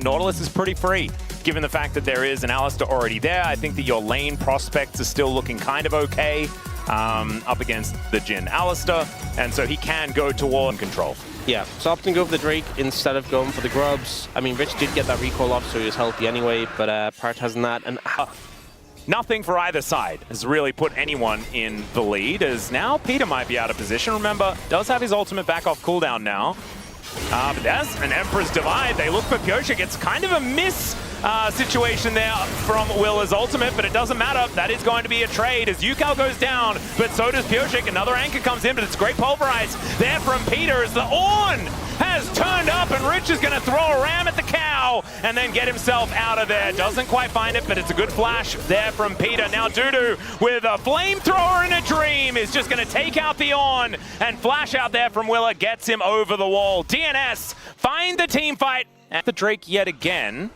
Nautilus is pretty free. Given the fact that there is an Alistar already there, I think that your lane prospects are still looking kind of okay up against the Jhin Alistar, and so he can go toward control. Yeah, so opting to go for the Drake instead of going for the Grubs. I mean, Rich did get that recall off, so he was healthy anyway, but prioritizing that. And nothing for either side has really put anyone in the lead, as now Peter might be out of position. Remember, does have his ultimate back off cooldown now. But there's an Emperor's Divide. They look for Pyosik. It's kind of a miss situation there from Willa's ultimate, but it doesn't matter. That is going to be a trade as Ucal goes down, but so does Pyosik. Another anchor comes in, but it's great pulverize there from Peter as the Ornn has turned up, and Rich is going to throw a ram at the cow and then get himself out of there. Doesn't quite find it, but it's a good flash there from Peter. Now DuDu with a flamethrower and a dream is just going to take out the Ornn, and flash out there from Willa gets him over the wall. DNS find the team fight at the Drake yet again.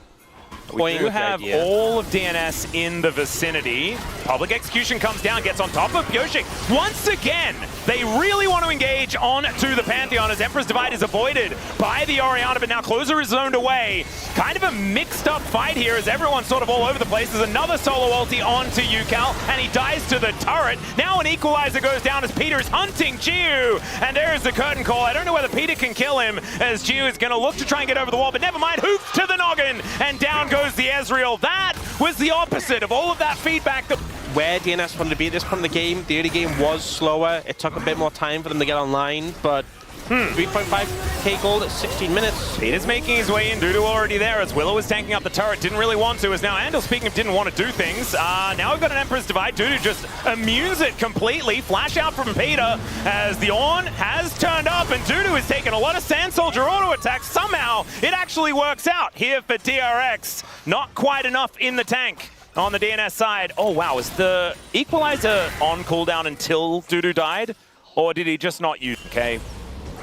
We do have all of DNS in the vicinity. Public Execution comes down, gets on top of Pyosik. Once again, they really want to engage on to the Pantheon as Emperor's Divide is avoided by the Orianna, but now Clozer is zoned away. Kind of a mixed up fight here as everyone's sort of all over the place. There's another solo ulti onto Ucal, and he dies to the turret. Now an equalizer goes down as Peter's hunting Jiwoo, and there's the curtain call. I don't know whether Peter can kill him as Jiwoo is going to look to try and get over the wall, but never mind, hoops to the noggin, and down goes the Ezreal. That was the opposite of all of that feedback. Where DNS wanted to be at this point in the game, the early game was slower. It took a bit more time for them to get online, but 3.5k gold at 16 minutes. Peter's making his way in. DuDu already there as Willow was tanking up the turret. Didn't really want to, as now Andil, speaking of didn't want to do things. Now we've got an Emperor's Divide. DuDu just immunes it completely. Flash out from Peter as the Ornn has turned up, and DuDu is taking a lot of Sand Soldier auto attacks. Somehow it actually works out here for DRX. Not quite enough in the tank on the DNS side. Oh wow, was the equalizer on cooldown until DuDu died? Or did he just not use it? Okay.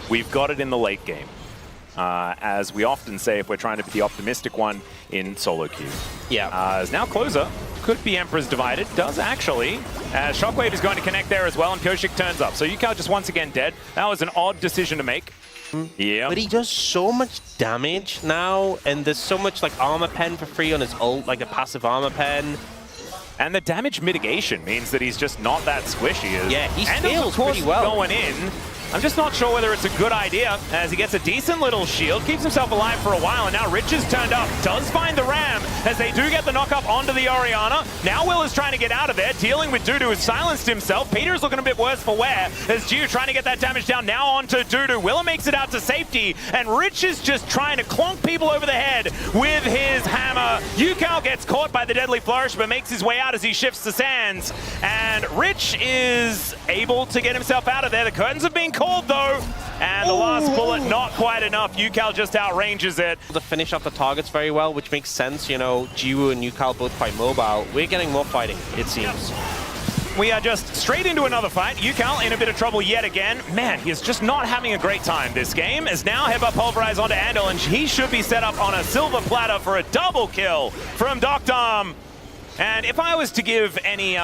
We've got it in the late game, as we often say if we're trying to be the optimistic one in solo queue. Yeah. As now Clozer could be Emperor's Divided, does actually, as Shockwave is going to connect there as well, and Pyosik turns up. So Ucal just once again dead. That was an odd decision to make. Yeah. But he does so much damage now, and there's so much like armor pen for free on his ult, like a passive armor pen. And the damage mitigation means that he's just not that squishy. Yeah, he feels pretty well going in. I'm just not sure whether it's a good idea, as he gets a decent little shield, keeps himself alive for a while, and now Rich is turned up, does find the ram, as they do get the knock-up onto the Orianna. Now Will is trying to get out of there, dealing with DuDu, who's silenced himself. Peter's looking a bit worse for wear, as Jiwoo trying to get that damage down, now onto DuDu. Willa makes it out to safety, and Rich is just trying to clonk people over the head with his hammer. Ucal gets caught by the Deadly Flourish, but makes his way out as he shifts the sands, and Rich is able to get himself out of there. The curtains have been called though, and the last bullet not quite enough. Ucal just outranges it. To finish off the targets very well, which makes sense. You know, Jiwoo and Ucal both quite mobile. We're getting more fighting, it seems. We are just straight into another fight. Ucal in a bit of trouble yet again. Man, he is just not having a great time this game, as now Headbutt Pulverize onto Andil, and he should be set up on a silver platter for a double kill from deokdam. And if I was to give any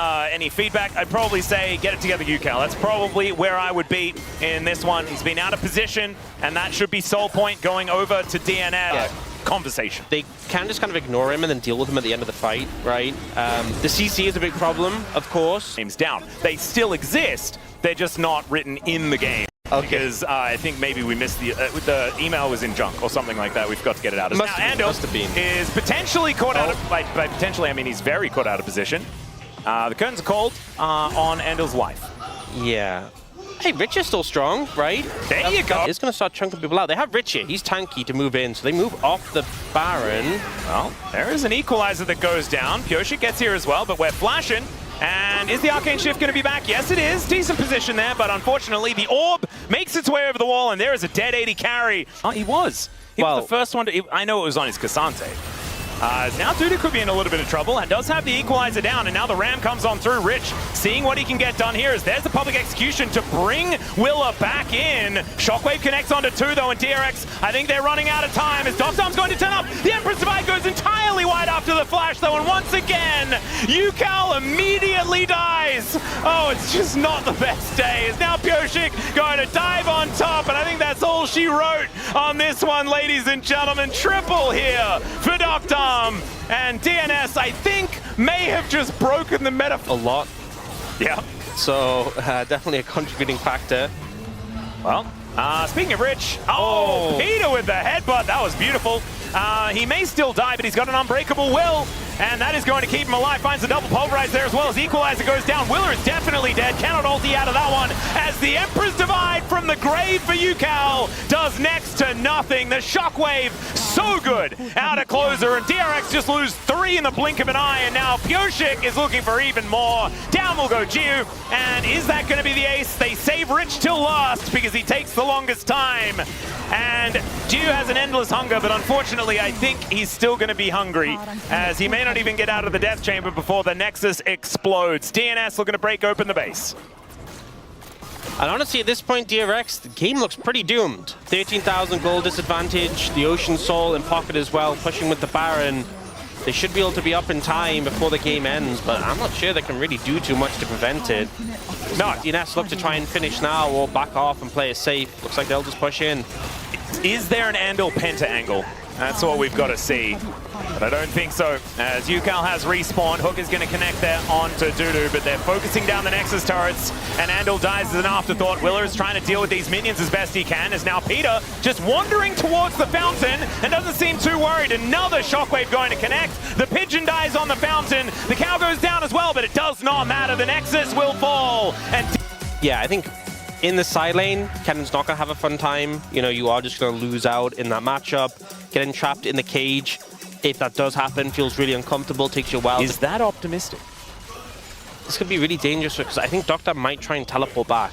feedback, I'd probably say get it together, Ucal. That's probably where I would be in this one. He's been out of position, and that should be soul point going over to DNS. Yeah. Conversation. They can just kind of ignore him and then deal with him at the end of the fight, right? The CC is a big problem, of course. Game's down. They still exist. They're just not written in the game. Okay. Because I think maybe we missed the email was in junk or something like that. We've got to get it out. Now Andil is potentially caught out of, by potentially, I mean he's very caught out of position. The curtains are called on Andil's life. Yeah. Hey, Rich is still strong, right? There you go. It's going to start chunking people out. They have Rich here. He's tanky to move in, so they move off the Baron. Well, there is an equalizer that goes down. Pyosik gets here as well, but we're flashing. And is the Arcane Shift going to be back? Yes, it is. Decent position there, but unfortunately, the orb makes its way over the wall, and there is a dead 80 carry. Oh, he was. He was the first one to... I know it was on his Cassante. Now DuDu could be in a little bit of trouble and does have the equalizer down, and now the Ram comes on through. Rich seeing what he can get done here as there's the public execution to bring Willa back in. Shockwave connects onto 2 though, and DRX, I think they're running out of time as deokdam's going to turn up. The Empress Divide goes entirely wide after the flash though, and once again, Ucal immediately dies. Oh, it's just not the best day. It's now Pyosik going to dive on top, and I think that's all she wrote on this one, ladies and gentlemen. Triple here for deokdam. And DNS, I think, may have just broken the meta a lot. Yeah. So, definitely a contributing factor. Well, speaking of Rich, Peter with the headbutt. That was beautiful. He may still die, but he's got an unbreakable will, and that is going to keep him alive. Finds a double pulverize there as well as equalizer goes down. Willer is definitely dead. Cannot ulti out of that one as the Emperor's Divide from the grave for Ucal does next to nothing. The shockwave, so good out of Clozer, and DRX just lose 3 in the blink of an eye, and now Pyosik is looking for even more. Down will go Jiwoo, and is that going to be the ace? They save Rich till last because he takes the longest time, and Jiwoo has an endless hunger, but unfortunately I think he's still going to be hungry as he may not even get out of the death chamber before the Nexus explodes. DNS looking to break open the base. And honestly, at this point, DRX, the game looks pretty doomed. 13,000 gold disadvantage, the Ocean Soul in pocket as well, pushing with the Baron. They should be able to be up in time before the game ends, but I'm not sure they can really do too much to prevent it. No, DNS look to try and finish now or back off and play it safe. Looks like they'll just push in. Is there an Andil penta angle? That's what we've got to see. But I don't think so. As Ucal has respawned, Hook is going to connect there onto DuDu, but they're focusing down the Nexus turrets, and Andil dies as an afterthought. Willer is trying to deal with these minions as best he can, as now Peter just wandering towards the fountain and doesn't seem too worried. Another shockwave going to connect. The pigeon dies on the fountain. The cow goes down as well, but it does not matter. The Nexus will fall. And yeah, I think in the side lane, Kennen's not going to have a fun time. You know, you are just going to lose out in that matchup. Getting trapped in the cage, if that does happen, feels really uncomfortable, takes you a while. Is that optimistic? This could be really dangerous because I think deokdam might try and teleport back.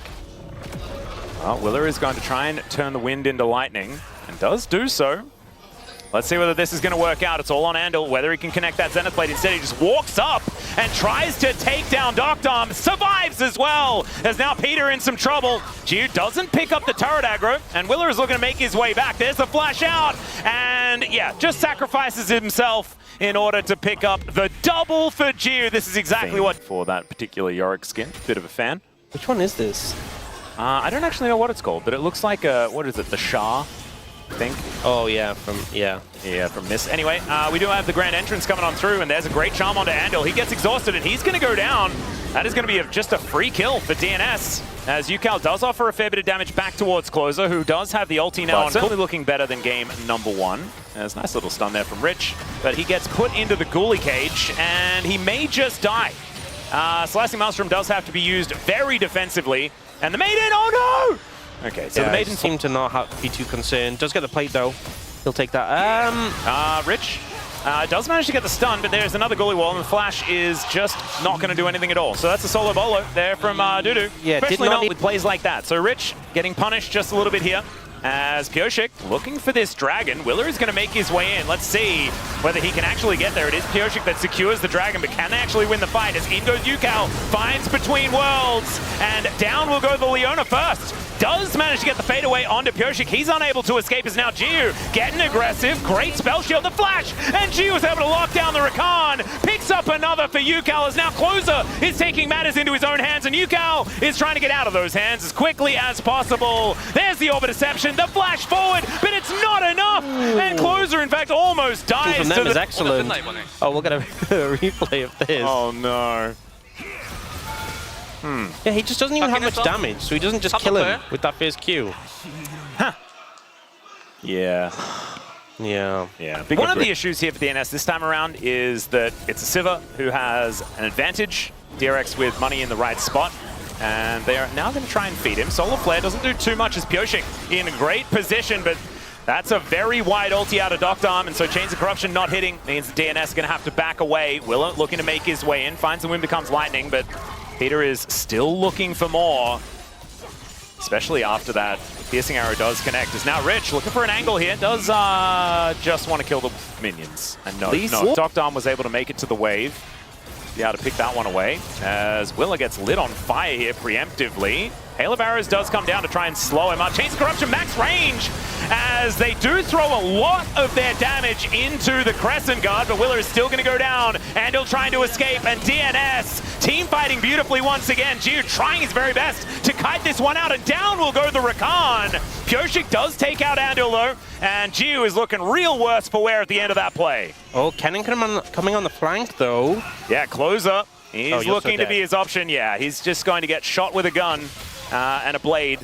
Well, Willer is going to try and turn the wind into lightning, and does do so. Let's see whether this is going to work out. It's all on Andil, whether he can connect that Zenith Blade. Instead, he just walks up and tries to take down deokdam. Survives as well, as now Peter in some trouble. Jiwoo doesn't pick up the turret aggro, and Willer is looking to make his way back. There's the flash out, and yeah, just sacrifices himself in order to pick up the double for Jiwoo. This is exactly what for that particular Yorick skin. Bit of a fan. Which one is this? I don't actually know what it's called, but it looks like a, what is it, the Shah? I think. Oh yeah, from this. Anyway, we do have the grand entrance coming on through, and there's a great charm onto Andil. He gets exhausted, and he's going to go down. That is going to be just a free kill for DNS, as Ucal does offer a fair bit of damage back towards Clozer, who does have the ulti now, and certainly looking better than game number 1. There's a nice little stun there from Rich, but he gets put into the ghoulie cage, and he may just die. Slicing Maelstrom does have to be used very defensively, and the maiden, oh no! Okay, so yeah, the maiden seemed to not be too concerned. Does get the plate though. He'll take that. Rich does manage to get the stun, but there's another ghoulie wall, and the flash is just not going to do anything at all. So that's a solo bolo there from DuDu. Yeah, especially not with plays like that. So Rich getting punished just a little bit here. As Pyosik looking for this dragon. Willer is going to make his way in. Let's see whether he can actually get there. It is Pyosik that secures the dragon, but can they actually win the fight? As in goes Ucal, finds between worlds, and down will go the Leona first. Does manage to get the fade away onto Pyosik. He's unable to escape as now Jiwoo getting aggressive. Great spell shield, the flash, and Jiwoo is able to lock down the Rakan. Picks up another for Ucal as now Clozer is taking matters into his own hands, and Ucal is trying to get out of those hands as quickly as possible. There's the Orbit Deception, the flash forward, but it's not enough. And Clozer, in fact, almost dies. From them is excellent. Oh, we'll get a replay of this. Oh no. Yeah, he just doesn't even have much damage, so he doesn't just kill him with that first Q. Huh. Yeah. Yeah. One of the issues here for DNS this time around is that it's a Sivir who has an advantage. DRX with money in the right spot. And they are now going to try and feed him. Solar Flare doesn't do too much as Pyosik in a great position, but that's a very wide ulti out of deokdam, and so Chains of Corruption not hitting means DNS is going to have to back away. Willer looking to make his way in, finds the wind becomes lightning, but Peter is still looking for more. especially after that piercing arrow does connect. Is now Rich looking for an angle here. Does just want to kill the minions. And no, deokdam was able to make it to the wave. Be able to pick that one away as Willa gets lit on fire here preemptively. Hail of Arrows does come down to try and slow him up. Chains of Corruption max range as they do throw a lot of their damage into the Crescent Guard, but Willa is still going to go down. Andil trying to escape, and DNS team fighting beautifully once again. Jiwoo trying his very best to kite this one out, and down will go the Rakan. Pyosik does take out Andil though, and Jiwoo is looking real worse for wear at the end of that play. Oh, Kennen coming on the flank though. Yeah, Clozer. He's looking to be his option. Yeah, he's just going to get shot with a gun. And a blade,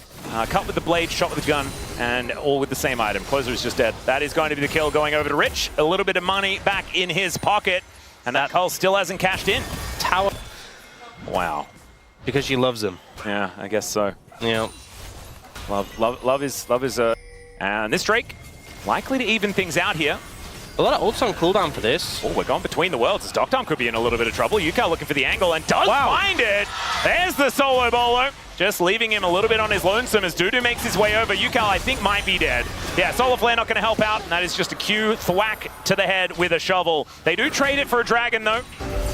cut with the blade, shot with the gun, and all with the same item. Clozer is just dead. That is going to be the kill going over to Rich. A little bit of money back in his pocket, and that cull still hasn't cashed in. Tower. Wow. Because she loves him. Yeah, I guess so. Yeah. Love is. And this Drake, likely to even things out here. A lot of ults on cooldown for this. Oh, we're going between the worlds as deokdam could be in a little bit of trouble. Ucal looking for the angle and does find it. There's the solo bowler. Just leaving him a little bit on his lonesome as DuDu makes his way over. Ucal, I think, might be dead. Yeah, Solar Flare not going to help out, and that is just a Q thwack to the head with a shovel. They do trade it for a dragon, though,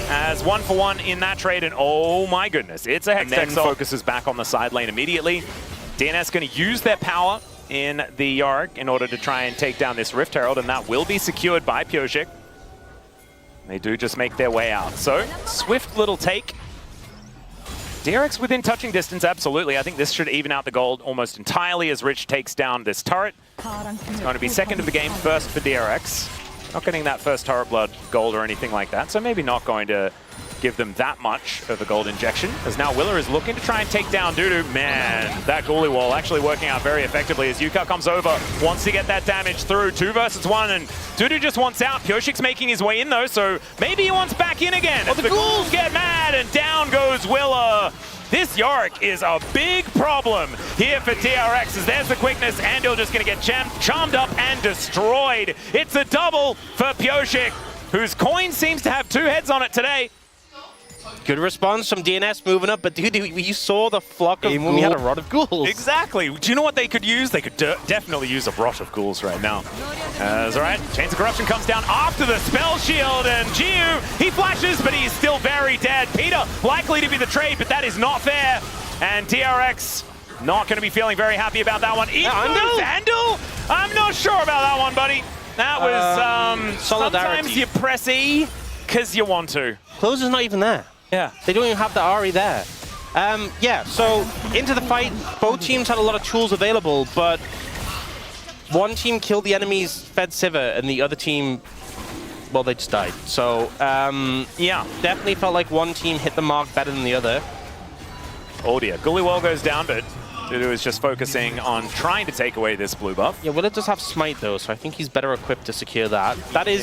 as 1-for-1 in that trade, and oh my goodness, it's a Hex Tech. Then focuses back on the side lane immediately. DNS going to use their power in the Yorick in order to try and take down this Rift Herald, and that will be secured by Pyosik. They do just make their way out. So, swift little take. DRX within touching distance, absolutely. I think this should even out the gold almost entirely as Rich takes down this turret. It's going to be second of the game, first for DRX. Not getting that first turret blood gold or anything like that, so maybe not going to give them that much of a gold injection, as now Willa is looking to try and take down DuDu. Man, that Ghoulie wall actually working out very effectively as Ucal comes over, wants to get that damage through. 2 versus 1, and DuDu just wants out. Pyosik's making his way in though, so maybe he wants back in again. Oh, the ghouls get mad, and down goes Willa. This Yorick is a big problem here for DRX, as there's the quickness. Andil just going to get charmed up and destroyed. It's a double for Pyosik, whose coin seems to have 2 heads on it today. Good response from DNS moving up, but dude, you saw the flock of ghouls. We had a rot of ghouls. Exactly. Do you know what they could use? They could definitely use a rot of ghouls right now. That's all right. Chains of Corruption comes down after the spell shield, and Jiwoo, he flashes, but he's still very dead. Peter likely to be the trade, but that is not fair. And DRX not going to be feeling very happy about that one. Andil? I'm not sure about that one, buddy. That was sometimes you press E because you want to. Clozer's not even there. Yeah. They don't even have the Ahri there. Yeah, so into the fight, both teams had a lot of tools available, but one team killed the enemy's Fed Sivir, and the other team, well, they just died. So, yeah, definitely felt like one team hit the mark better than the other. Oh dear, Ghoulie wall goes down, but DuDu is just focusing on trying to take away this blue buff. Yeah, Willa does have Smite though, so I think he's better equipped to secure that. That is,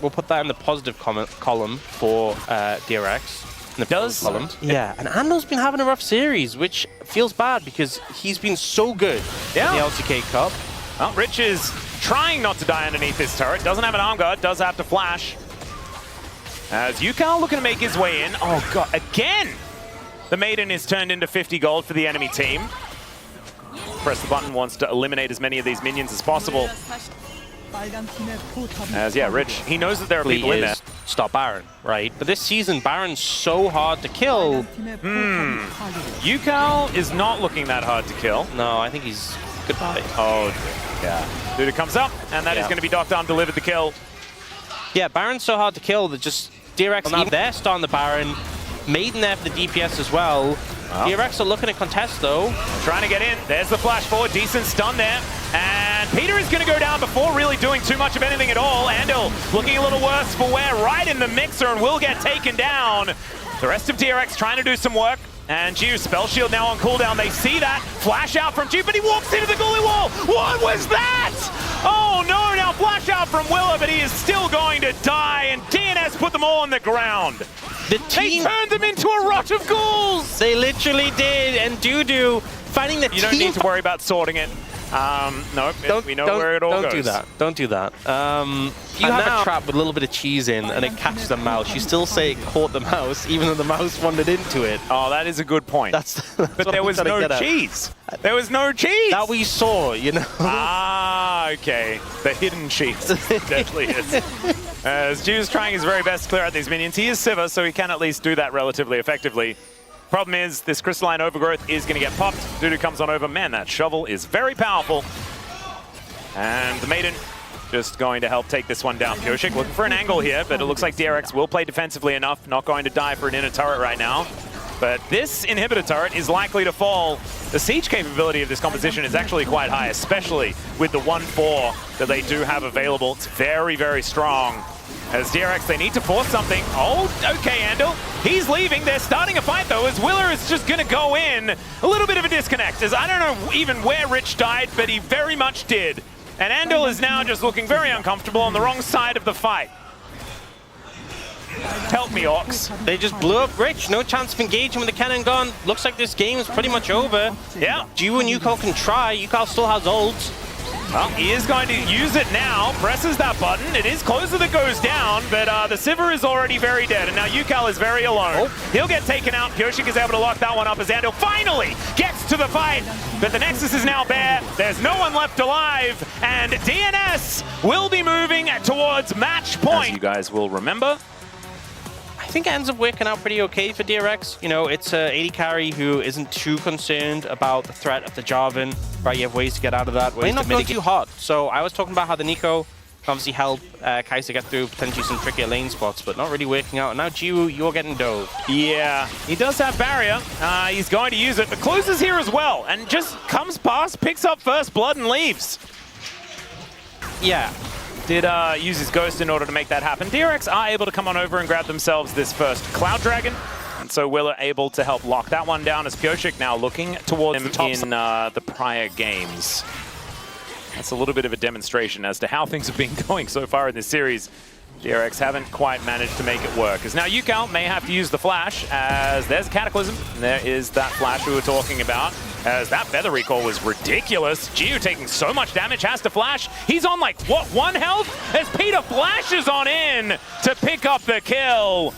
we'll put that in the positive column for DRX. In the column. Yeah, and Andil's been having a rough series, which feels bad because he's been so good in the LCK Cup. Well, Rich is trying not to die underneath this turret. Doesn't have an arm guard, does have to flash. As Ucal looking to make his way in. Oh god, again! The Maiden is turned into 50 gold for the enemy team. Press the button, wants to eliminate as many of these minions as possible. As, yeah, Rich, he knows that there are people in there. Stop Baron, right? But this season, Baron's so hard to kill. Ucal is not looking that hard to kill. No, I think he's goodbye. Oh, yeah. DuDu comes up, and that is going to be deokdam delivered the kill. Yeah, Baron's so hard to kill that just DRX, now they're starting the Baron. Maiden there for the DPS as well. DRX are looking to contest though. Trying to get in. There's the flash forward. Decent stun there. And Peter is going to go down before really doing too much of anything at all. Andil looking a little worse for wear right in the mixer and will get taken down. The rest of DRX trying to do some work. And Jiwoo, spell shield now on cooldown. They see that. Flash out from Jiwoo, but he walks into the Ghoulie wall. What was that? Oh no, now flash out from Willa, but he is still going to die. And DNS put them all on the ground. They turned them into a rot of ghouls! They literally did, and DuDu finding the You don't need to worry about sorting it. No, we know where it all goes. Don't do that. Don't do that. If you have a trap with a little bit of cheese in and it catches the mouse, you still say it caught the mouse, even though the mouse wandered into it. Oh, that is a good point. But there was no cheese. There was no cheese. That we saw, you know. Ah, okay. The hidden cheese. It definitely is. As Jiwoo's trying his very best to clear out these minions. He is Sivir, so he can at least do that relatively effectively. Problem is, this crystalline overgrowth is going to get popped. DuDu comes on over. Man, that shovel is very powerful. And the Maiden just going to help take this one down. Pyosik looking for an angle here, but it looks like DRX will play defensively enough. Not going to die for an inner turret right now. But this inhibitor turret is likely to fall. The siege capability of this composition is actually quite high, especially with the 1-4 that they do have available. It's very, very strong. As DRX, they need to force something. Oh, okay, Andil. He's leaving. They're starting a fight, though, as Willer is just going to go in. A little bit of a disconnect, as I don't know even where Rich died, but he very much did. And Andil is now just looking very uncomfortable on the wrong side of the fight. Help me, Orcs. They just blew up Rich. No chance of engaging with the cannon gun. Looks like this game is pretty much over. Yeah. Jiwoo and Ucal can try. Ucal still has ult. Well, he is going to use it now. Presses that button. It is Clozer that goes down, but the Sivir is already very dead, and now Ucal is very alone. Oh. He'll get taken out. Pyosik is able to lock that one up as Andil finally gets to the fight, but the Nexus is now bare. There's no one left alive, and DNS will be moving towards match point. As you guys will remember, I think it ends up working out pretty okay for DRX. You know, it's a AD carry who isn't too concerned about the threat of the Jarvan. Right, you have ways to get out of that. May not go too hot. So I was talking about how the Nico obviously help Kai'Sa get through potentially some trickier lane spots, but not really working out. And now Jiwoo, you're getting dove. Yeah, he does have barrier. He's going to use it, but Clozer's here as well, and just comes past, picks up first blood, and leaves. Yeah. Did use his Ghost in order to make that happen. DRX are able to come on over and grab themselves this first Cloud Dragon. And so Willer able to help lock that one down as Pyosik now looking towards him in the prior games. That's a little bit of a demonstration as to how things have been going so far in this series. DRX haven't quite managed to make it work. As now Ucal may have to use the flash, as there's a Cataclysm. And there is that flash we were talking about. As that feather recall was ridiculous. Jiwoo taking so much damage, has to flash. He's on like, what, 1 health? As Peter flashes on in to pick up the kill.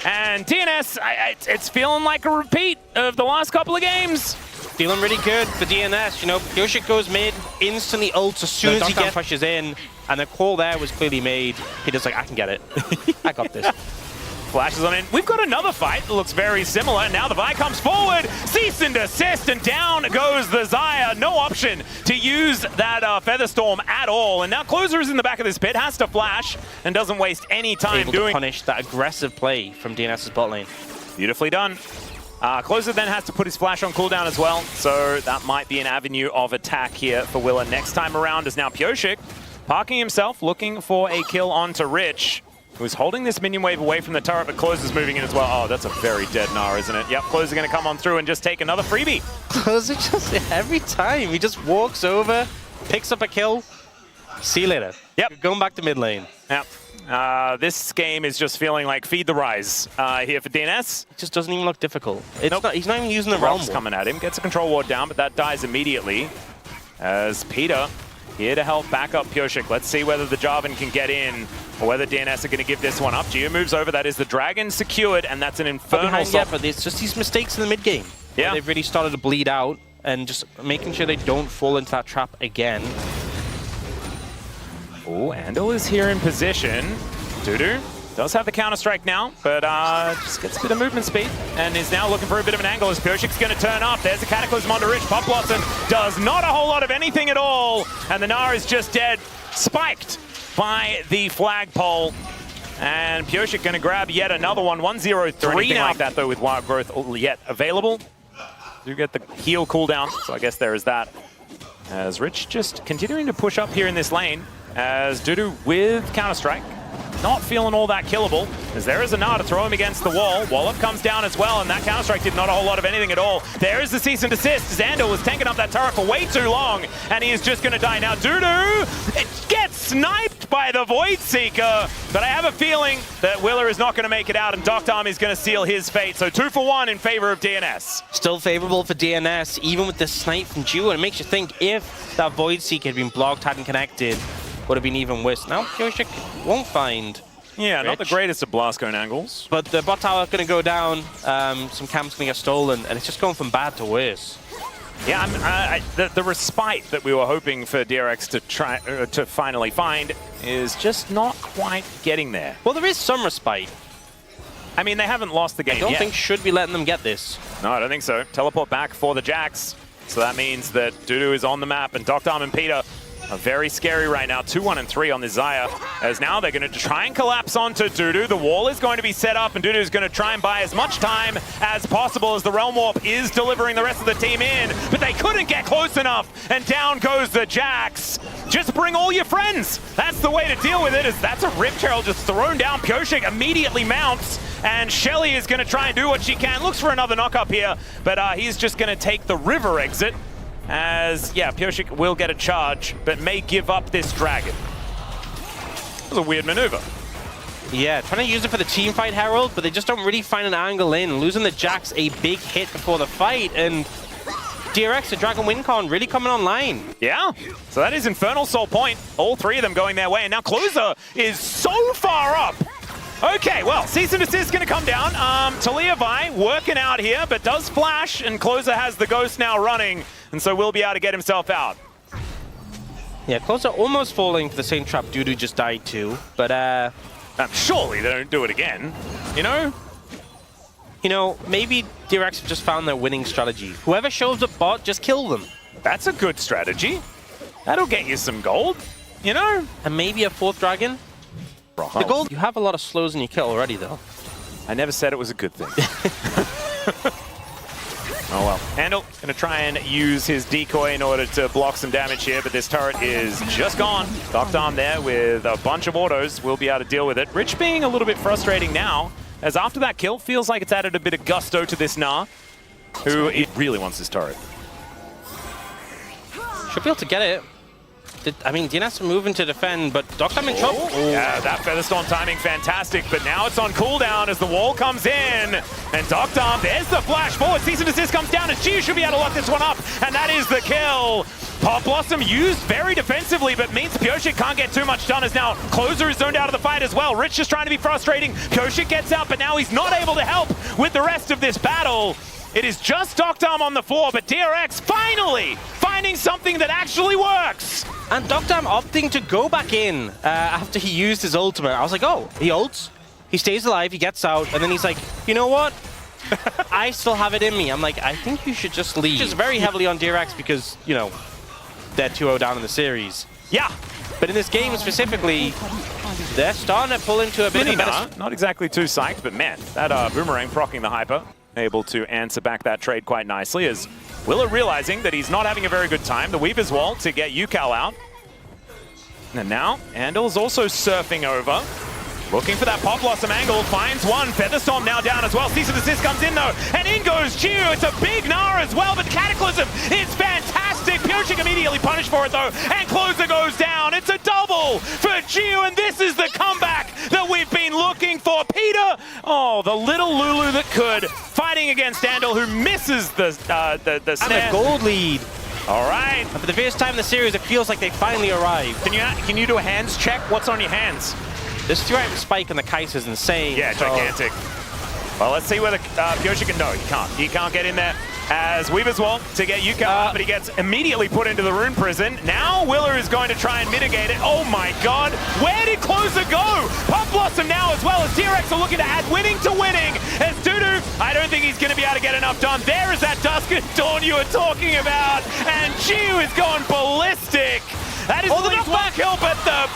And DNS, it's feeling like a repeat of the last couple of games. Feeling really good for DNS. You know, Pyosik goes mid, instantly ults as soon as he pushes in. And the call there was clearly made. Peter's like, I can get it. I got this. Flashes on in. We've got another fight that looks very similar. Now the Vi comes forward. Cease and desist, and down goes the Xayah. No option to use that Featherstorm at all. And now Clozer is in the back of this pit, has to flash, and doesn't waste any time to punish that aggressive play from DNS's bot lane. Beautifully done. Clozer then has to put his flash on cooldown as well, so that might be an avenue of attack here for Willer next time around. As now Pyosik parking himself, looking for a kill onto Rich, who's holding this minion wave away from the turret, but Clozer's moving in as well. Oh, that's a very dead Gnar, isn't it? Yep, Clozer going to come on through and just take another freebie. Clozer just, every time, he just walks over, picks up a kill. See you later. Yep. Going back to mid lane. Yep. This game is just feeling like feed the rise here for DNS. It just doesn't even look difficult. It's not, he's not even using the realm ward. Coming at him, gets a control ward down, but that dies immediately. As Peter here to help back up Pyosik. Let's see whether the Jarvan can get in, or whether DNS are going to give this one up. Jiwoo moves over. That is the Dragon secured, and that's an Infernal. Yeah, but it's just these mistakes in the mid game. Yeah. They've really started to bleed out, and just making sure they don't fall into that trap again. Oh, Andil is here in position. DuDu does have the counter-strike now, but just gets a bit of movement speed and is now looking for a bit of an angle as Pyosik's going to turn up. There's a Cataclysm onto Rich. Pop Blossom does not a whole lot of anything at all, and the Gnar is just dead, spiked by the flagpole. And Pyosik going to grab yet another one. 1-0-3 now. Like that, though, with Wild Growth yet available. Do get the heal cooldown, so I guess there is that. As Rich just continuing to push up here in this lane, as DuDu with counter-strike. Not feeling all that killable, as there is a Gnar to throw him against the wall. Wallop comes down as well, and that counter-strike did not a whole lot of anything at all. There is the cease and desist. Andil was tanking up that turret for way too long, and he is just going to die. Now DuDu gets sniped by the Void Seeker, but I have a feeling that Willer is not going to make it out, and deokdam is going to seal his fate. So 2 for 1 in favor of DNS. Still favorable for DNS, even with the snipe from Jiwoo, and it makes you think if that Void Seeker had been blocked, hadn't connected, would have been even worse. Now Pyosik won't find Yeah, Rich. not the greatest of blast cone angles. But the bot tower going to go down, some camps going to get stolen, and it's just going from bad to worse. Yeah, the respite that we were hoping for DRX to try to finally find is just not quite getting there. Well, there is some respite. I mean, they haven't lost the game I don't yet. think should be letting them get this. No, I don't think so. Teleport back for the Jax. So that means that DuDu is on the map, and deokdam and Peter are very scary right now. 2-1 and 3 on the Xayah, as now they're going to try and collapse onto DuDu. The wall is going to be set up, and DuDu is going to try and buy as much time as possible as the Realm Warp is delivering the rest of the team in. But they couldn't get close enough, and down goes the Jax. Just bring all your friends. That's the way to deal with it. Is that's a Rift Herald just thrown down. Pyosik immediately mounts, and Shelly is going to try and do what she can. Looks for another knock up here, but he's just going to take the river exit. As, yeah, Pyosik will get a charge, but may give up this dragon. It was a weird maneuver. Yeah, trying to use it for the team fight Herald, but they just don't really find an angle in. Losing the Jax a big hit before the fight, and DRX, the Dragon Wincon, really coming online. Yeah, so that is Infernal Soul Point. All 3 of them going their way, and now Clozer is so far up. Okay, well, Cease and Desist is going to come down. Talia Vi working out here, but does flash, and Clozer has the Ghost now running, and so will be able to get himself out. Yeah, Clozer almost falling for the same trap DuDu just died to, but surely they don't do it again, you know? You know, maybe DRX have just found their winning strategy. Whoever shows up bot, just kill them. That's a good strategy. That'll get you some gold, you know? And maybe a 4th dragon. The gold, you have a lot of slows in your kit already, though. I never said it was a good thing. Oh well. Andil going to try and use his decoy in order to block some damage here, but this turret is just gone. deokdam there with a bunch of autos. Will be able to deal with it. Rich being a little bit frustrating now, as after that kill, feels like it's added a bit of gusto to this Nah, who really wants this turret. Should be able to get it. I mean, DNS are moving to defend, but deokdam in trouble. Yeah, that Featherstorm timing, fantastic, but now it's on cooldown as the wall comes in. And deokdam, there's the flash forward. Cease and Desist comes down, and Jiwoo should be able to lock this one up, and that is the kill. Pop Blossom used very defensively, but means Pyosik can't get too much done, as now Clozer is zoned out of the fight as well. Rich just trying to be frustrating. Pyosik gets out, but now he's not able to help with the rest of this battle. It is just deokdam on the floor, but DRX finally finding something that actually works. And deokdam opting to go back in after he used his ultimate. I was like, oh, he ults, he stays alive, he gets out, and then he's like, you know what? I still have it in me. I'm like, I think you should just leave. Which is very heavily on DRX because, you know, they're 2-0 down in the series. Yeah. But in this game specifically, they're starting to pull into a bit of better... Not exactly too psyched, but man, that Boomerang proccing the hyper. Able to answer back that trade quite nicely, as Willer realizing that he's not having a very good time. The Weaver's Wall to get Ucal out. And now, Andil is also surfing over. Looking for that Pop Blossom angle, finds one. Featherstorm now down as well. Cease and Desist comes in though, and in goes Jiwoo. It's a big Gnar as well, but Cataclysm is fantastic. Pyosik immediately punished for it though, and Clozer goes down. It's a double for Jiwoo, and this is the comeback that we've been looking for. Peter, oh, the little Lulu that could, fighting against Andil, who misses the snare. And a gold lead. All right. For the first time in the series, it feels like they finally arrived. Can you do a hands check? What's on your hands? This 3-item spike on the Kai'Sa is insane. Yeah, gigantic. Well, let's see whether Pyosik can... No, he can't. He can't get in there. As Weaver's Wall to get Ucal out, but he gets immediately put into the Rune Prison. Now Willer is going to try and mitigate it. Oh my god, where did Clozer go? Pop Blossom now as well, as DRX are looking to add winning to winning. As DuDu, I don't think he's going to be able to get enough done. There is that Dusk at Dawn you were talking about. And Jiwoo is going ballistic. That is the least one kill, but the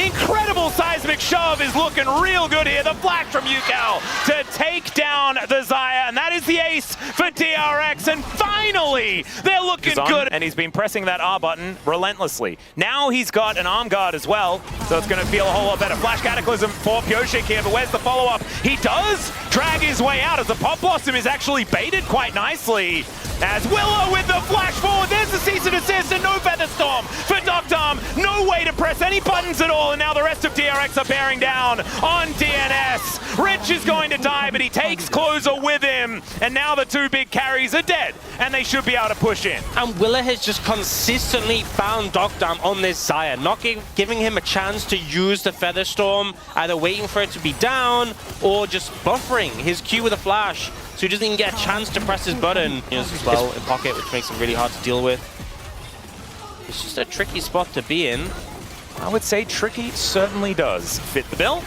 incredible seismic shove is looking real good here. The flash from Ucal to take down the Xayah, and that is the ace for DRX. And finally, they're looking good. And he's been pressing that R button relentlessly. Now he's got an arm guard as well, so it's going to feel a whole lot better. Flash Cataclysm for Pyosik here, but where's the follow-up? He does drag his way out, as the Pop Blossom is actually baited quite nicely. As Willow with the flash forward, there's the Cease and Desist, and no Featherstorm for deokdam, no way to press any buttons at all, and now the rest of DRX are bearing down on DNS. Rich is going to die, but he takes Clozer with him, and now the two big carries are dead, and they should be able to push in. And Willa has just consistently found deokdam on this Xayah, not giving him a chance to use the Feather Storm, either waiting for it to be down or just buffering his Q with a flash, so he doesn't even get a chance to press his button. As well in pocket, which makes him really hard to deal with. It's just a tricky spot to be in. I would say tricky certainly does fit the bill.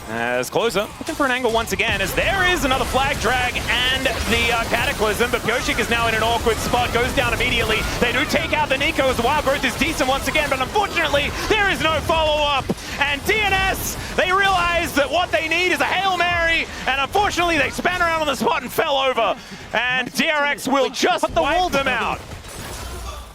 As Clozer looking for an angle once again, as there is another flag drag and the Cataclysm, but Pyosik is now in an awkward spot, goes down immediately. They do take out the Nico as the wild growth is decent once again, but unfortunately there is no follow-up. And DNS, they realize that what they need is a Hail Mary, and unfortunately they span around on the spot and fell over. And DRX will just wipe them out.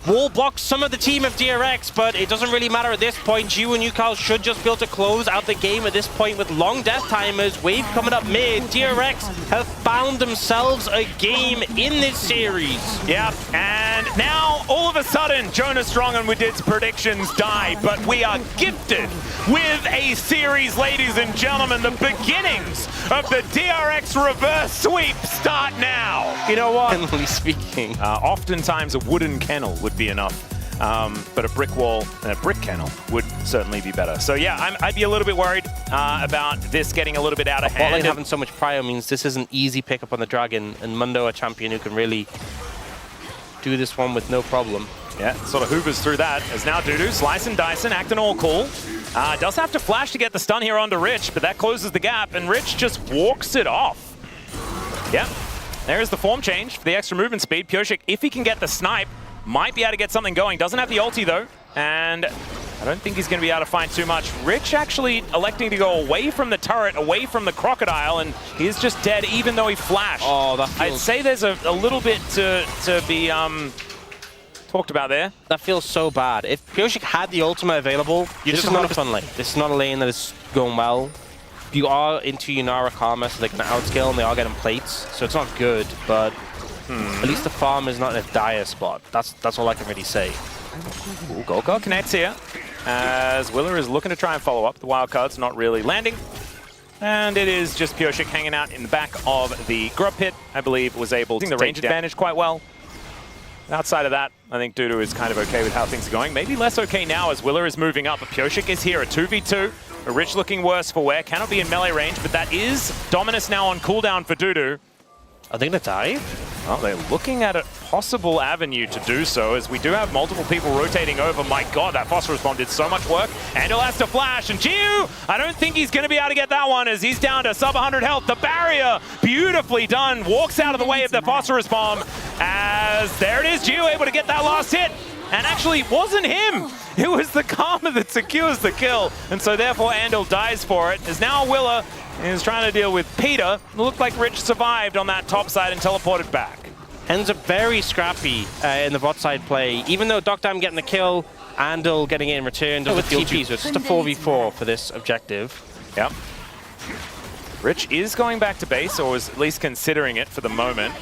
Wall blocks some of the team of DRX, but it doesn't really matter at this point. Jiwoo and Ucal should just be able to close out the game at this point with long death timers. Wave coming up mid. DRX have found themselves a game in this series. Yep, and now all of a sudden, Jonas Strong and Widit's predictions die, but we are gifted with a series, ladies and gentlemen. The beginnings of the DRX reverse sweep start now. You know what? Generally speaking, oftentimes a wooden kennel would be enough, but a brick wall and a brick kennel would certainly be better. So yeah, I'd be a little bit worried about this getting a little bit out of hand. Botlane having so much prio means this is an easy pickup on the Dragon, and Mundo, a champion who can really do this one with no problem. Yeah, sort of hoovers through that, as now DuDu, slice and dicing, acting all cool. Does have to flash to get the stun here onto Rich, but that closes the gap, and Rich just walks it off. Yep, there's the form change for the extra movement speed. Pyosik, if he can get the snipe, might be able to get something going. Doesn't have the ulti though, and I don't think he's going to be able to find too much. Rich actually electing to go away from the turret, away from the crocodile, and he's just dead even though he flashed. Oh, that feels... I'd say there's a little bit to be talked about there. That feels so bad. If Pyosik had the ultimate available, this is not a fun lane. This is not a lane that is going well. You are into Yunara Karma, so they can outscale, and they are getting plates, so it's not good, but at least the farm is not in a dire spot. That's all I can really say. Ooh, Gold Card connects here, as Willa is looking to try and follow up. The wild card's not really landing, and it is just Pyosik hanging out in the back of the grub pit. I believe was able to take the range advantage quite well. Outside of that, I think DuDu is kind of okay with how things are going. Maybe less okay now as Willa is moving up, but Pyosik is here, a 2v2. A Rich looking worse for wear, cannot be in melee range, but that is Dominus now on cooldown for DuDu. Are they going to die? Well, they're looking at a possible avenue to do so, as we do have multiple people rotating over. My god, that phosphorus bomb did so much work. Andil has to flash, and Jiwoo, I don't think he's going to be able to get that one, as he's down to sub 100 health. The barrier, beautifully done, walks out of the way of the phosphorus bomb, as there it is, Jiwoo able to get that last hit. And actually, it wasn't him. It was the Karma that secures the kill. And so therefore, Andil dies for it. As now Willa is trying to deal with Peter. It looked like Rich survived on that top side and teleported back. Ends up very scrappy in the bot side play. Even though deokdam getting the kill, Andil getting it in return doesn't feel TP, so it's just a 4v4 for this objective. Yep. Rich is going back to base, or is at least considering it for the moment.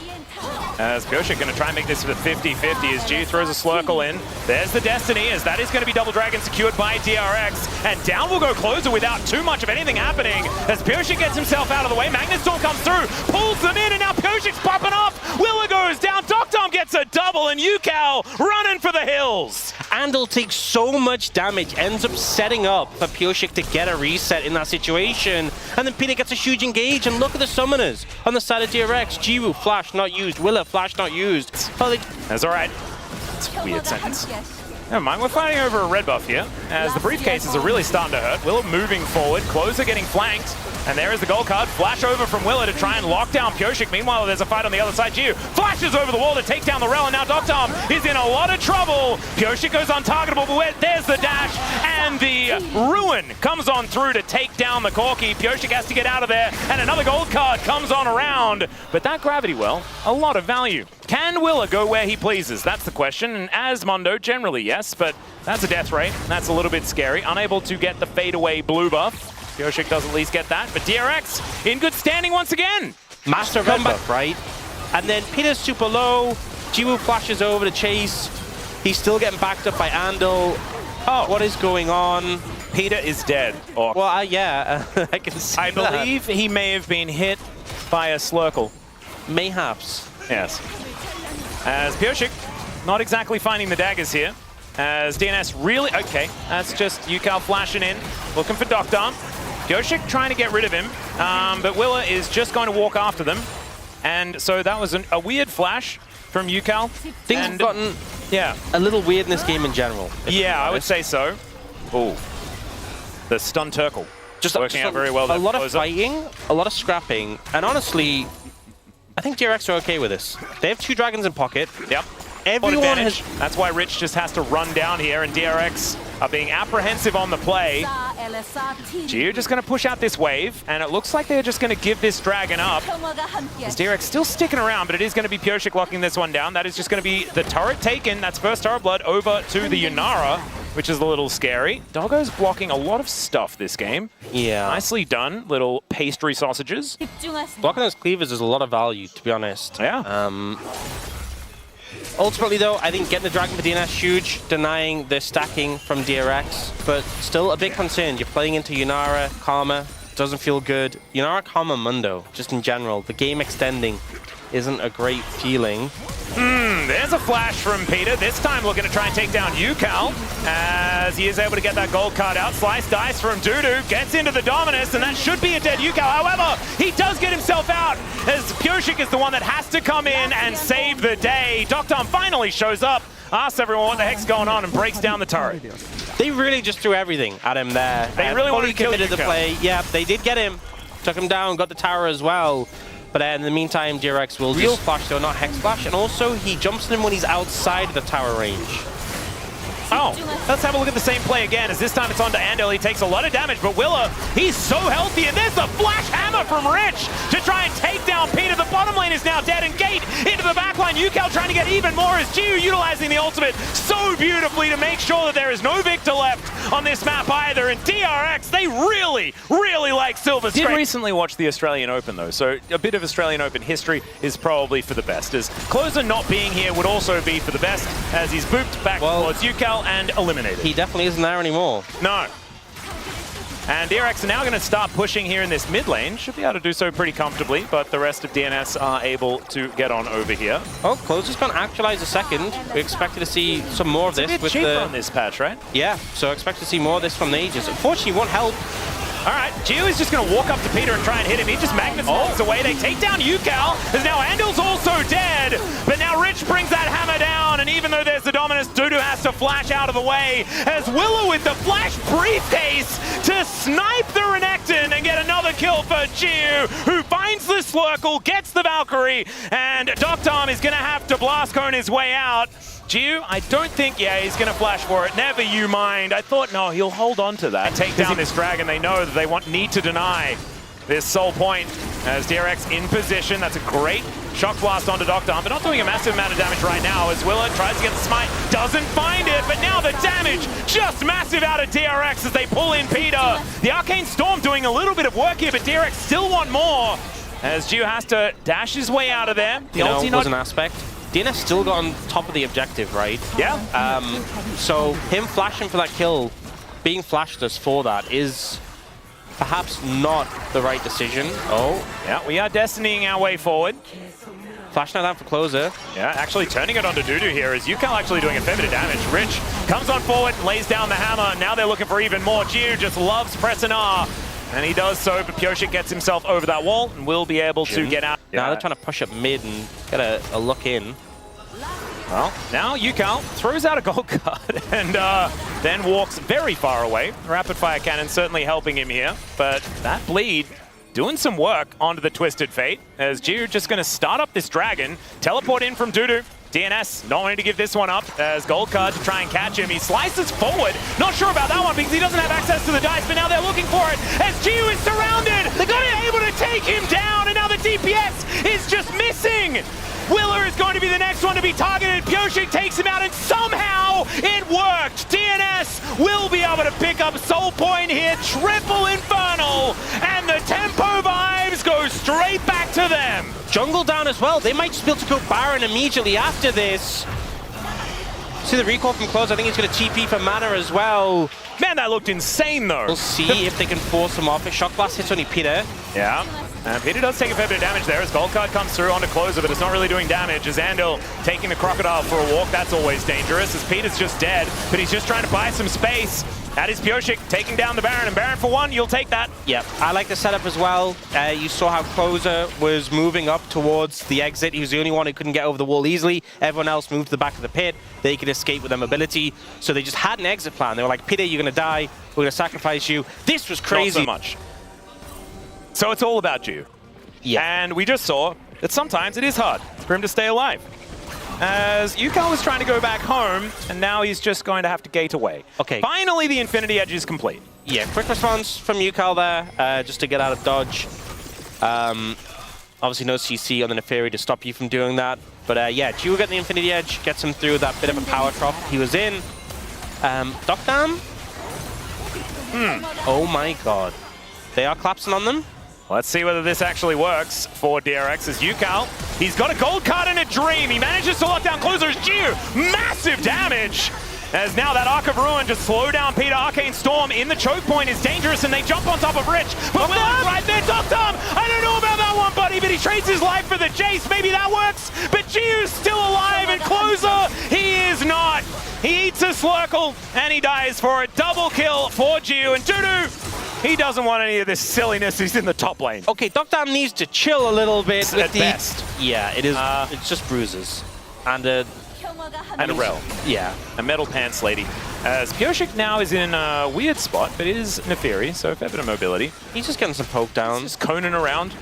As Pyosik going to try and make this a 50-50 as G throws a Slurkle in. There's the Destiny, as that is going to be Double Dragon secured by DRX. And down will go Clozer without too much of anything happening. As Pyosik gets himself out of the way, Magnet Storm comes through, pulls them in, and now Pyosik's popping off. Willa goes down, deokdam gets a double, and Ucal running for the hills. Andil takes so much damage, ends up setting up for Pyosik to get a reset in that situation. And then Peter gets a huge engage, and look at the summoners on the side of DRX. Jiwoo, flash not used. Willa, flash not used. That's all right. It's a weird sentence. Never mind, we're fighting over a red buff here, as the briefcases are really starting to hurt. Willa moving forward, Clozer getting flanked, and there is the gold card. Flash over from Willa to try and lock down Pyosik. Meanwhile, there's a fight on the other side. Jiwoo flashes over the wall to take down the Rel, and now deokdam is in a lot of trouble. Pyosik goes untargetable, but there's the dash, and the Ruin comes on through to take down the Corki. Pyosik has to get out of there, and another gold card comes on around. But that gravity well, a lot of value. Can Willa go where he pleases? That's the question, and as Mundo, generally yes, but that's a death rate. That's a little bit scary. Unable to get the fadeaway blue buff. Pyosik does at least get that, but DRX in good standing once again. Master comeback, right? And then Peter's super low. Jiwoo flashes over to chase. He's still getting backed up by Andil. Oh, What is going on? Peter is dead. Or Well, yeah, I can see I that. believe he may have been hit by a Slurkle. Mayhaps. Yes. As Pyosik not exactly finding the daggers here. As DNS really... Okay, that's just Ucal flashing in, looking for deokdam. Pyosik trying to get rid of him, but Willa is just going to walk after them. And so that was a weird flash from Ucal. Things have gotten a little weird in this game in general. Yeah, I would say so. Oh, the stun Turkle. Just working out very well there. A lot of Clozer. fighting, a lot of scrapping, and honestly, I think DRX are okay with this. They have 2 dragons in pocket. Yep. Everyone has... That's why Rich just has to run down here, and DRX are being apprehensive on the play. Jiwoo just going to push out this wave, and it looks like they're just going to give this dragon up. As DRX still sticking around, but it is going to be Pyosik locking this one down. That is just going to be the turret taken. That's first Tower Blood over to the Yunara, which is a little scary. Doggo's blocking a lot of stuff this game. Yeah. Nicely done, little pastry sausages. Blocking those cleavers is a lot of value, to be honest. Yeah. Ultimately, though, I think getting the dragon for DNS huge, denying the stacking from DRX, but still a big concern. You're playing into Yunara, Karma, doesn't feel good. Yunara, Karma, Mundo, just in general, the game extending isn't a great feeling. There's a flash from Peter, this time looking to try and take down Ucal, as he is able to get that gold card out. Slice dice from DuDu, gets into the Dominus, and that should be a dead Ucal. However, he does get himself out, as Pyosik is the one that has to come in and save the day. deokdam finally shows up, asks everyone what the heck's going on, and breaks down the turret. They really just threw everything at him there. They really wanted to kill committed the Ucal. play. Yeah, they did get him. Took him down, got the tower as well. But in the meantime, DRX will real flash, though, not hex flash. And also, he jumps in when he's outside the tower range. Oh, let's have a look at the same play again, as this time it's on to Andil. He takes a lot of damage, but Willa, he's so healthy, and there's the flash hammer from Rich to try and take down Peter. The bottom lane is now dead, and Gate into the back line. Ucal trying to get even more as Jiwoo utilizing the ultimate so beautifully to make sure that there is no victor left on this map either. And DRX, they really, really like Silver Straight. Did recently watch the Australian Open, though, so a bit of Australian Open history is probably for the best, as Clozer not being here would also be for the best, as he's booped back towards Ucal and eliminated. He definitely isn't there anymore. No. And DRX are now going to start pushing here in this mid lane. Should be able to do so pretty comfortably, but the rest of DNS are able to get on over here. Oh, Clozer's going to actualize a second. We expected to see some more of this. It's a bit cheaper on this patch, right? Yeah, so expect to see more of this from the Aegis. Unfortunately, won't help. All right, Jiwoo is just going to walk up to Peter and try and hit him. He just magnets walks away. They take down Ucal, as now Andil's also dead. But now Rich brings that hammer down, and even though there's the Dominus, DuDu has to flash out of the way, as Willow with the flash briefcase to snipe the Renekton and get another kill for Jiwoo, who finds the Slurkle, gets the Valkyrie, and deokdam is going to have to blast cone his way out. Jiwoo, I don't think, he's going to flash for it. Never you mind. I thought, no, he'll hold on to that. Take down this dragon. They know that they need to deny this soul point as DRX in position. That's a great shock blast onto deokdam, but not doing a massive amount of damage right now as Willa tries to get the smite, doesn't find it, but now the damage just massive out of DRX as they pull in Peter. The Arcane Storm doing a little bit of work here, but DRX still want more as Jiwoo has to dash his way out of there. The ulti was an aspect. DNS still got on top of the objective, right? Yeah. So him flashing for that kill, being flashless for that is perhaps not the right decision. Oh, yeah, we are destinying our way forward. Flashing down for Clozer. Yeah, actually turning it onto DuDu here is Ucal actually doing a fair bit of damage. Rich comes on forward and lays down the hammer. Now they're looking for even more. Jiwoo just loves pressing R. And he does so, but Pyosik gets himself over that wall and will be able to get out. Now they're trying to push up mid and get a look in. Well, now Ucal throws out a gold card and then walks very far away. Rapid fire cannon certainly helping him here, but that bleed doing some work onto the Twisted Fate as Jiwoo just going to start up this dragon, teleport in from DuDu. DNS not wanting to give this one up as gold card to try and catch him. He slices forward. Not sure about that one because he doesn't have access to the dice, but now they're looking for it as Jiwoo is surrounded. They're able to take him down, and now the DPS is just missing. Willer is going to be the next one to be targeted. Pyosik takes him out, and somehow it worked. DNS will be able to pick up Soul Point here. Triple Infernal, and the tempo vibes go straight back to them. Jungle down as well. They might just be able to go Baron immediately after this. See the recall from Clozer. I think he's going to TP for mana as well. Man, that looked insane, though. We'll see if they can force him off. A Shock Blast hits only Peter. Yeah, and Peter does take a fair bit of damage there as Gold Card comes through onto Clozer, but it's not really doing damage. As Andil taking the Crocodile for a walk, that's always dangerous, as Peter's just dead, but he's just trying to buy some space. That is Pyosik taking down the Baron, and Baron for one, you'll take that. Yep, I like the setup as well. You saw how Clozer was moving up towards the exit. He was the only one who couldn't get over the wall easily. Everyone else moved to the back of the pit. They could escape with their mobility. So they just had an exit plan. They were like, Peter, you're going to die. We're going to sacrifice you. This was crazy. Not so much. So it's all about you. Yeah. And we just saw that sometimes it is hard for him to stay alive. As Ucal was trying to go back home, and now he's just going to have to gate away. Okay. Finally, the Infinity Edge is complete. Yeah, quick response from Ucal there, just to get out of dodge. Obviously no CC on the Neferi to stop you from doing that. But yeah, Jiwoo getting the Infinity Edge, gets him through that bit of a power trough he was in. Deokdam? Oh my god. They are collapsing on them. Let's see whether this actually works for DRX as Ucal. He's got a gold card and a dream. He manages to lock down Clozer's Jiwoo. Massive damage. As now that Arc of Ruin just slow down Peter. Arcane Storm in the choke point is dangerous, and they jump on top of Rich. But Will's right there, deokdam. I don't know about that one, buddy, but he trades his life for the chase. Maybe that works. But Jiwoo's still alive, and Clozer, he is not. He eats a Slurkle, and he dies for a double kill for Jiwoo. And DuDu, he doesn't want any of this silliness. He's in the top lane. Okay, deokdam needs to chill a little bit with at best. Yeah, it is. It's just bruises and a rel. Yeah, a metal pants lady. As Pyosik now is in a weird spot, but it is Neferi, so a fair bit of mobility. He's just getting some poke downs. Just coning around.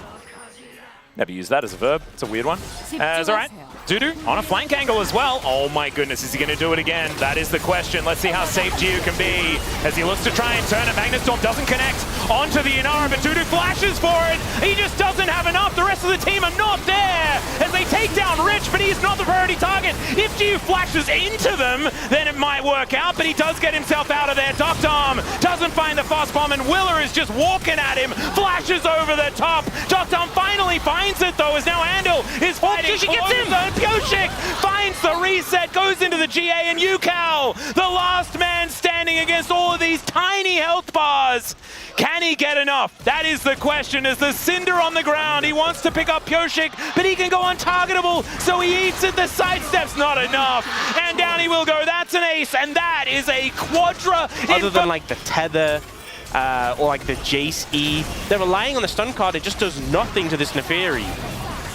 Never use that as a verb. It's a weird one. As all right, DuDu on a flank angle as well. Oh my goodness, is he going to do it again? That is the question. Let's see how safe Jiwoo can be as he looks to try and turn it. Magnetstorm doesn't connect onto the Inara, but DuDu flashes for it. He just doesn't have enough. The rest of the team are not there as they take down Rich, but he's not the priority target. If Jiwoo flashes into them, then it might work out, but he does get himself out of there. deokdam doesn't find the fast bomb, and Willer is just walking at him, flashes over the top. deokdam finally finds it though, as now Andil is fighting. Pyosik gets him! Pyosik finds the reset, goes into the GA, and Ucal, the last man standing against all of these tiny health bars. Can he get enough? That is the question. As the Cinder on the ground, he wants to pick up Pyosik, but he can go untargetable, so he eats it. The sidestep's not enough, and down he will go. That's an ace, and that is a quadra. Other than like the tether, or like the Jace E, they're relying on the stun card. It just does nothing to this Neferi.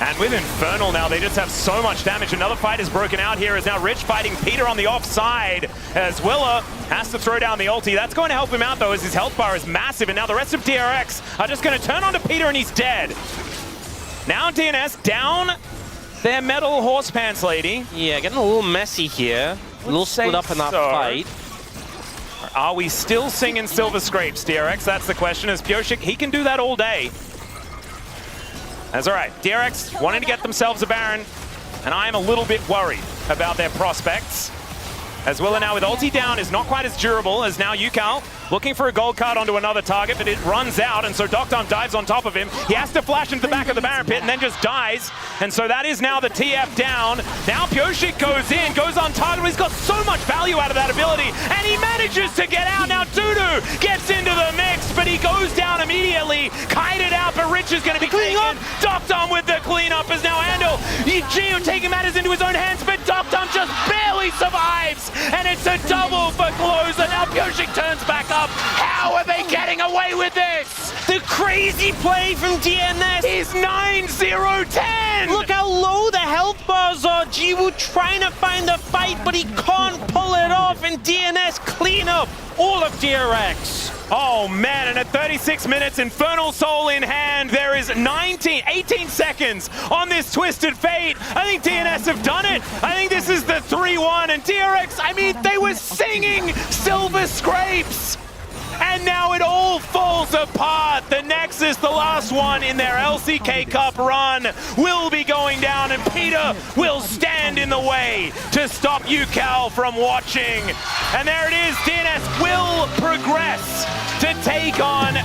And with Infernal now, they just have so much damage. Another fight is broken out here as now Rich fighting Peter on the offside as Willa has to throw down the ulti. That's going to help him out though, as his health bar is massive, and now the rest of DRX are just going to turn onto Peter and he's dead. Now DNS down their metal horse pants lady. Yeah, getting a little messy here. A little split up in that fight. Are we still singing Silver Scrapes, DRX? That's the question, as Pyosik, he can do that all day. That's all right. DRX wanting to get themselves a Baron, and I am a little bit worried about their prospects. As Willa now with ulti down is not quite as durable as now Ucal looking for a gold card onto another target, but it runs out, and so deokdam dives on top of him. He has to flash into the back of the Baron pit and then just dies, and so that is now the TF down. Now Pyosik goes in, goes on target. He's got so much value out of that ability, and he manages to get out. Now DuDu gets into the mix, but he goes down immediately. Kited out, but Rich is going to be cleaning up. deokdam with the cleanup as now Andil. Jiwoo taking matters into his own hands, but deokdam just barely survives, and it's a double for Clozer. Now Pyosik turns back up. How are they getting away with this? The crazy play from DNS is 9-0-10. Look how low the health bars are. Jiwoo trying to find the fight, but he can't pull it off, and DNS clean up all of DRX. Oh man, and at 36 minutes, Infernal Soul in hand, there is 18 seconds on this Twisted Fate. I think DNS have done it. I think this is the 3-1, and DRX, I mean, they were singing Silver Scrapes. And now it all falls apart. The Nexus, the last one in their LCK Cup run, will be going down, and Peter will stand in the way to stop Ucal from watching. And there it is, DNS will progress to take on